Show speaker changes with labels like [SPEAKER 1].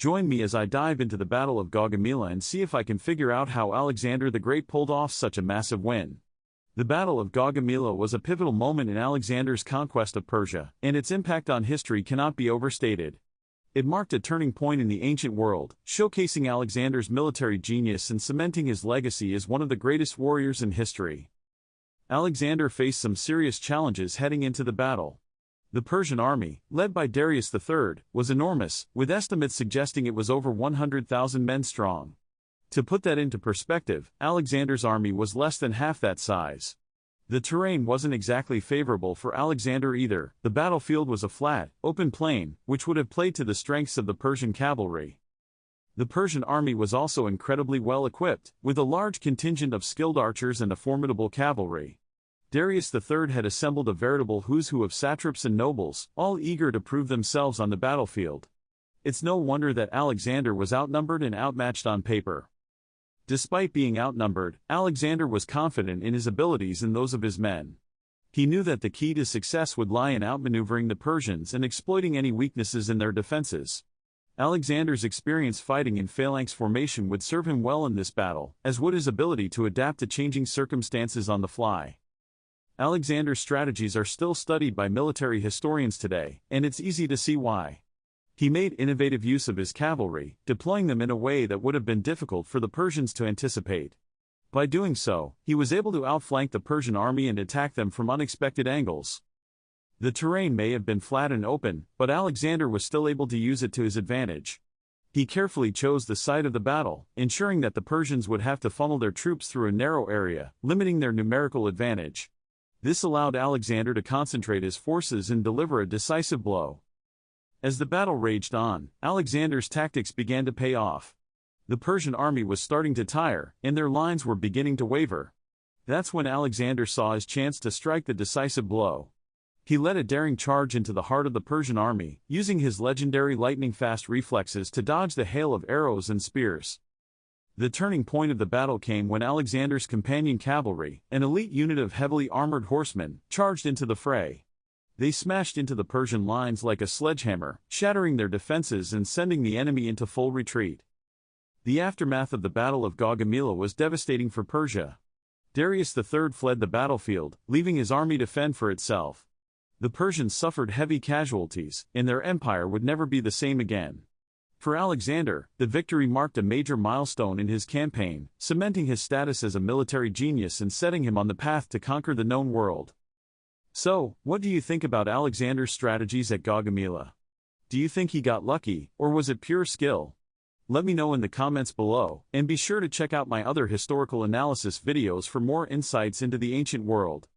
[SPEAKER 1] Join me as I dive into the Battle of Gaugamela and see if I can figure out how Alexander the Great pulled off such a massive win. The Battle of Gaugamela was a pivotal moment in Alexander's conquest of Persia, and its impact on history cannot be overstated. It marked a turning point in the ancient world, showcasing Alexander's military genius and cementing his legacy as one of the greatest warriors in history. Alexander faced some serious challenges heading into the battle. The Persian army, led by Darius III, was enormous, with estimates suggesting it was over 100,000 men strong. To put that into perspective, Alexander's army was less than half that size. The terrain wasn't exactly favorable for Alexander either. The battlefield was a flat, open plain, which would have played to the strengths of the Persian cavalry. The Persian army was also incredibly well equipped, with a large contingent of skilled archers and a formidable cavalry. Darius III had assembled a veritable who's who of satraps and nobles, all eager to prove themselves on the battlefield. It's no wonder that Alexander was outnumbered and outmatched on paper. Despite being outnumbered, Alexander was confident in his abilities and those of his men. He knew that the key to success would lie in outmaneuvering the Persians and exploiting any weaknesses in their defenses. Alexander's experience fighting in phalanx formation would serve him well in this battle, as would his ability to adapt to changing circumstances on the fly. Alexander's strategies are still studied by military historians today, and it's easy to see why. He made innovative use of his cavalry, deploying them in a way that would have been difficult for the Persians to anticipate. By doing so, he was able to outflank the Persian army and attack them from unexpected angles. The terrain may have been flat and open, but Alexander was still able to use it to his advantage. He carefully chose the site of the battle, ensuring that the Persians would have to funnel their troops through a narrow area, limiting their numerical advantage. This allowed Alexander to concentrate his forces and deliver a decisive blow. As the battle raged on, Alexander's tactics began to pay off. The Persian army was starting to tire, and their lines were beginning to waver. That's when Alexander saw his chance to strike the decisive blow. He led a daring charge into the heart of the Persian army, using his legendary lightning-fast reflexes to dodge the hail of arrows and spears. The turning point of the battle came when Alexander's companion cavalry, an elite unit of heavily armored horsemen, charged into the fray. They smashed into the Persian lines like a sledgehammer, shattering their defenses and sending the enemy into full retreat. The aftermath of the Battle of Gaugamela was devastating for Persia. Darius III fled the battlefield, leaving his army to fend for itself. The Persians suffered heavy casualties, and their empire would never be the same again. For Alexander, the victory marked a major milestone in his campaign, cementing his status as a military genius and setting him on the path to conquer the known world. So, what do you think about Alexander's strategies at Gaugamela? Do you think he got lucky, or was it pure skill? Let me know in the comments below, and be sure to check out my other historical analysis videos for more insights into the ancient world.